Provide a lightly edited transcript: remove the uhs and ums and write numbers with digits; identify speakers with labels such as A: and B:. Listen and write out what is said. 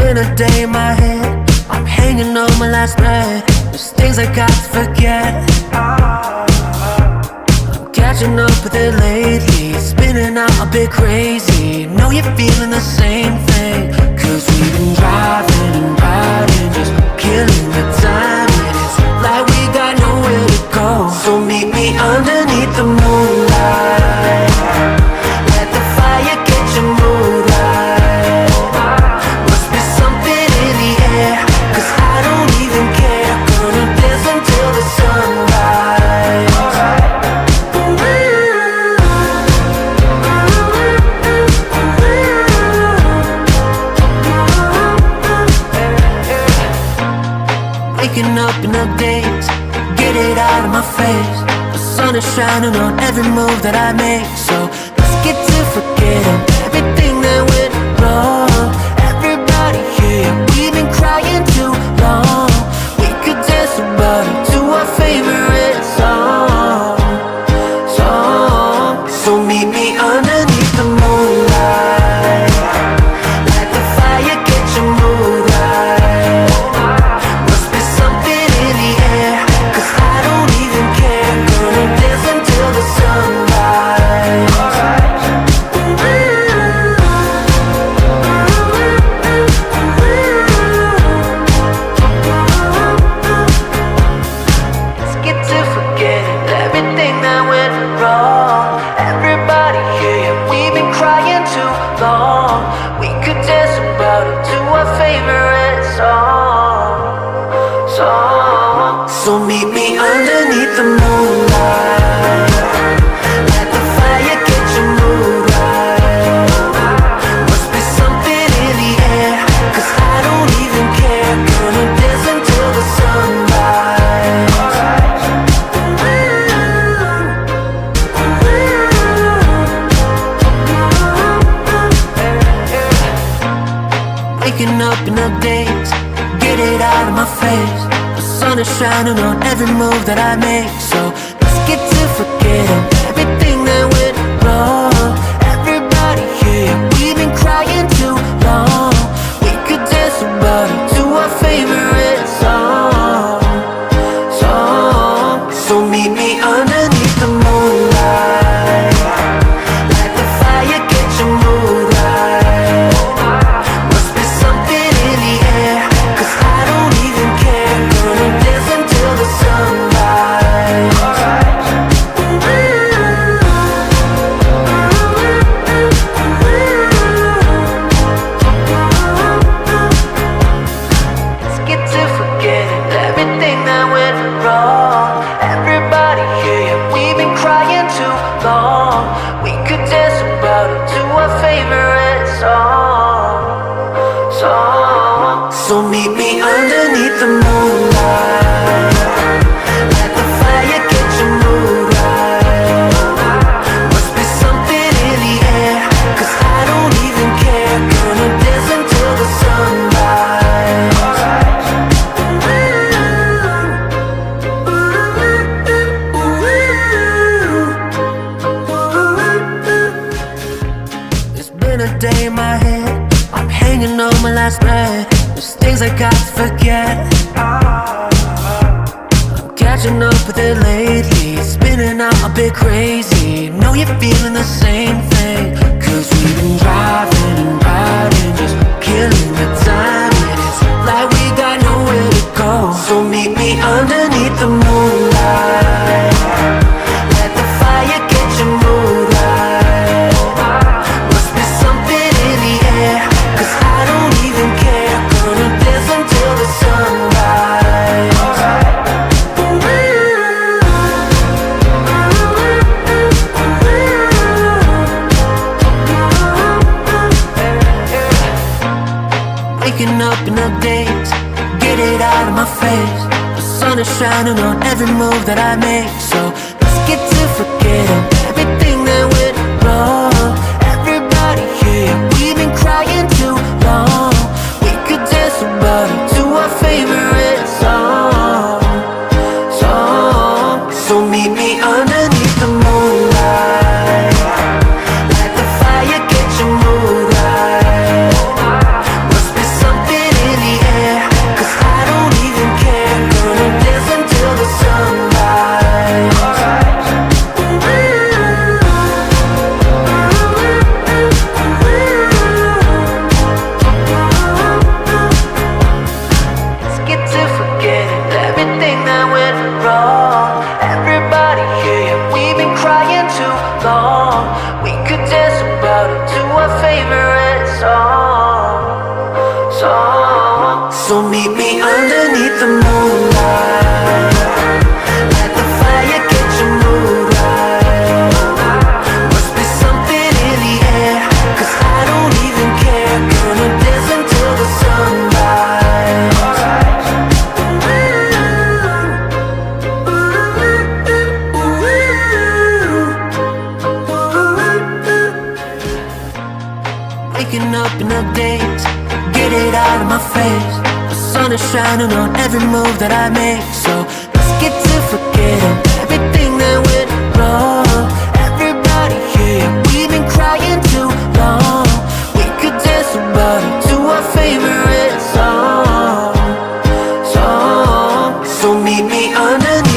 A: A day in my head, I'm hanging on my last breath. There's things I got to forget. I'm catching up with it lately, spinning out a bit crazy. Know you're feeling the same thing, cause we've been driving and riding, just killing the time. And it's like we got nowhere to go. So meet me underneath the moonlight. Let the fire get your mood right. Cause I don't even care, gonna dance until the sunrise. Waking up in the days, get it out of my face. The sun is shining on every move that I make. So let's get to forgetting everything that went wrong. Everybody here, we've been crying too long. We could dance about it to our favorite song. So meet me underneath the moonlight. Let the fire get your mood right. Must be something in the air, cause I don't even care. Gonna dance until the sunrise. So meet me underneath the moonlight. Let the fire get your mood right. Must be something in the air, cause I don't even care. Gonna dance until the sunrise. Waking up in the days, get it out of my face. The sun is shining on every move that I make. So let's get to forgetting everything that went wrong. Everybody here, we've been crying too long. We could dance about it to our favorite song. So meet me underneath the moonlight. Let the fire get your mood right. Must be something in the air, cause I don't even care. Gonna dance until the sunrise. Let's get to forgetting everything that went wrong. Everybody here, we've been crying too long. We could dance about it to our favorite song. So meet me underneath the moonlight. Let the fire get your mood right. Must be something in the air, cause I don't even care. Gonna dance until the sunrise. It's been a day in my head, I'm hanging on my last breath. There's things I got to forget. I'm catching up with it lately, spinning out a bit crazy. Know you're feeling the same thing, cause we've been driving and riding, just killing the time. And it's like we got nowhere to go. So meet me underneath the moonlight. Let the fire get your mood right. Must be something in the air, cause I don't even care. Gonna dance until the sunrise. Waking up in the days, get it out of my face. The sun is shining on every move that I make. So let's get to forgetting everything that So meet me underneath the moonlight. Let the fire get your mood right. Must be something in the air, 'cause I don't even care. Gonna dance until the sunrise. Waking up in the days, get it out of my face. The sun is shining on every move that I make. So let's get to forgetting everything that went wrong. Everybody here, we've been crying too long. We could dance about it to our favorite song. So meet me underneath